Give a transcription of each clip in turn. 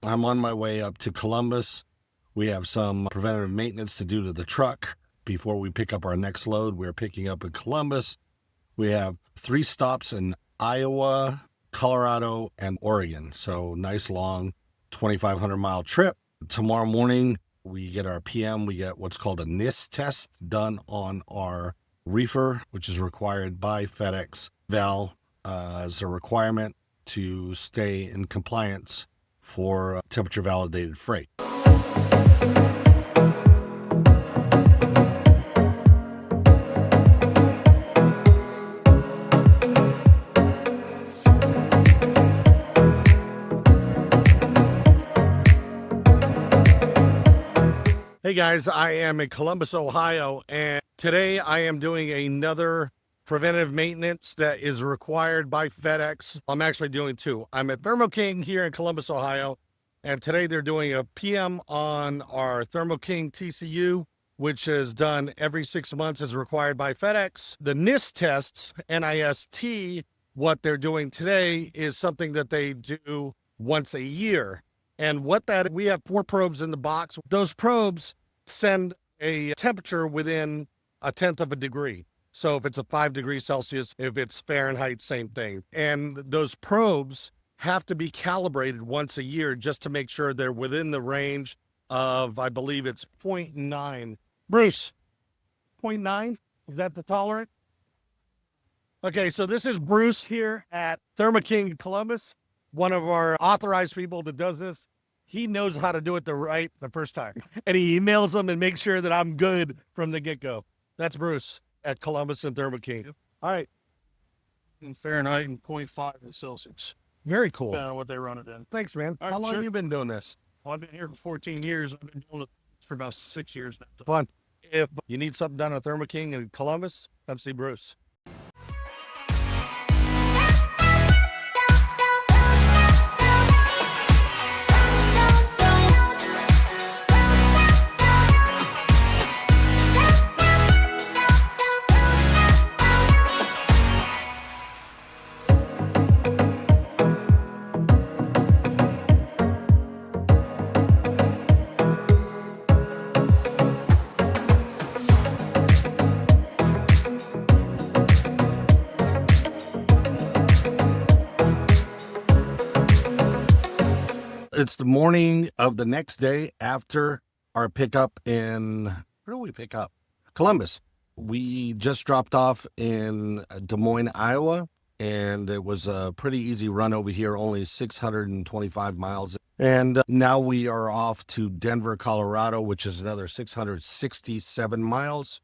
I'm on my way up to Columbus. We have some preventative maintenance to do to the truck before we pick up our next load. We're picking up in Columbus. We have 3 stops in Iowa, Colorado, and Oregon. So nice long 2,500 mile trip. Tomorrow morning, we get our PM. We get what's called a NIST test done on our reefer, which is required by FedEx TVAL as a requirement to stay in compliance for temperature validated freight. Hey guys, I am in Columbus, Ohio, and today I am doing another preventative maintenance that is required by FedEx. I'm actually doing 2. I'm at Thermo King here in Columbus, Ohio, and today they're doing a PM on our Thermo King TCU, which is done every 6 months as required by FedEx. The NIST tests, NIST, what they're doing today is something that they do once a year. And we have 4 probes in the box. Those probes send a temperature within 1/10 of a degree. So if it's a 5 degrees Celsius, if it's Fahrenheit, same thing. And those probes have to be calibrated once a year just to make sure they're within the range of, I believe it's 0.9. Bruce, 0.9? Is that the tolerant? Okay, so this is Bruce here at Thermo King Columbus, one of our authorized people that does this. He knows how to do it the first time. And he emails them and makes sure that I'm good from the get-go. That's Bruce at Columbus and Thermo King. Yep. All right. In Fahrenheit and 0.5 in Celsius. Very cool. Depending on what they run it in. Thanks, man. All right, How long sure. have you been doing this? Well, I've been here for 14 years. I've been doing it for about 6 years now. Fun. If you need something done at Thermo King in Columbus, come see Bruce. It's the morning of the next day after our pickup in, where do we pick up? Columbus. We just dropped off in Des Moines, Iowa, and it was a pretty easy run over here, only 625 miles. And now we are off to Denver, Colorado, which is another 667 miles.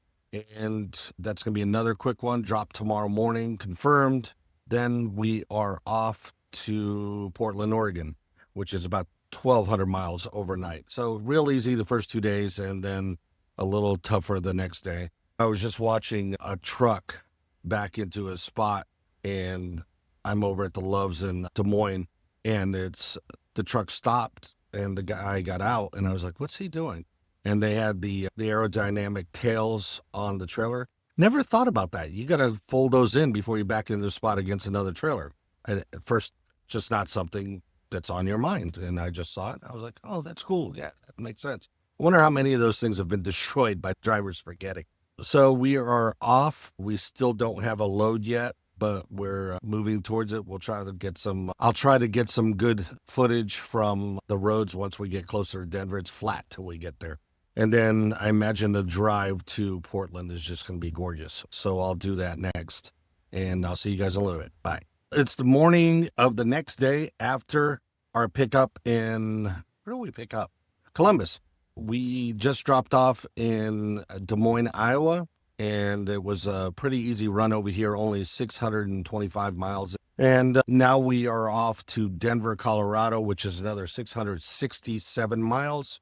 And that's going to be another quick one, drop tomorrow morning, confirmed. Then we are off to Portland, Oregon, which is about 1,200 miles overnight. So real easy the first 2 days and then a little tougher the next day. I was just watching a truck back into a spot, and I'm over at the Loves in Des Moines, and the truck stopped and the guy got out, and I was like, what's he doing? And they had the aerodynamic tails on the trailer. Never thought about that. You got to fold those in before you back into the spot against another trailer. At first, just not something that's on your mind. And I just saw it. I was like, oh, that's cool. Yeah, that makes sense. I wonder how many of those things have been destroyed by drivers forgetting. So we are off. We still don't have a load yet, but we're moving towards it. I'll try to get some good footage from the roads once we get closer to Denver. It's flat till we get there. And then I imagine the drive to Portland is just going to be gorgeous. So I'll do that next. And I'll see you guys in a little bit. Bye. It's the morning of the next day after our pickup in, where do we pick up? Columbus. We just dropped off in Des Moines, Iowa, and it was a pretty easy run over here, only 625 miles. And now we are off to Denver, Colorado, which is another 667 miles.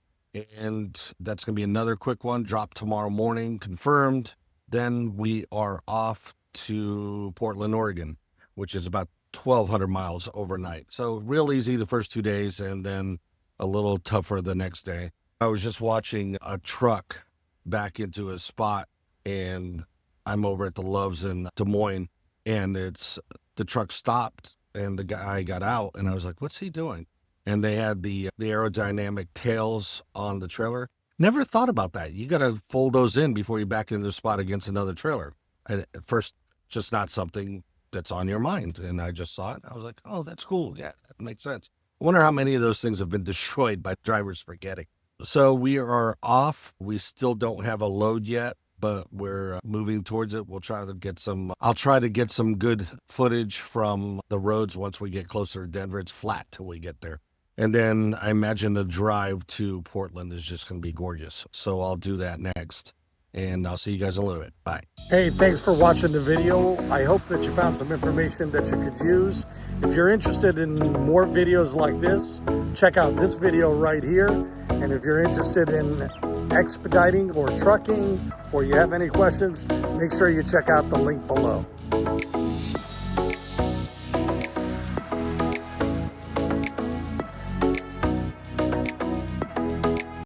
And that's going to be another quick one, drop tomorrow morning, confirmed. Then we are off to Portland, Oregon, which is about 1,200 miles overnight. So real easy the first 2 days and then a little tougher the next day. I was just watching a truck back into a spot, and I'm over at the Loves in Des Moines, and the truck stopped and the guy got out, and I was like, what's he doing? and they had the aerodynamic tails on the trailer. Never thought about that. You got to fold those in before you back into the spot against another trailer. At first, just not something that's on your mind. And I just saw it. I was like, oh, that's cool. Yeah, that makes sense. I wonder how many of those things have been destroyed by drivers forgetting. So we are off. We still don't have a load yet, but we're moving towards it. I'll try to get some good footage from the roads once we get closer to Denver. It's flat till we get there. And then I imagine the drive to Portland is just going to be gorgeous. So I'll do that next. And I'll see you guys in a little bit. Bye. Hey, thanks for watching the video. I hope that you found some information that you could use. If you're interested in more videos like this, check out this video right here. And if you're interested in expediting or trucking, or you have any questions, make sure you check out the link below.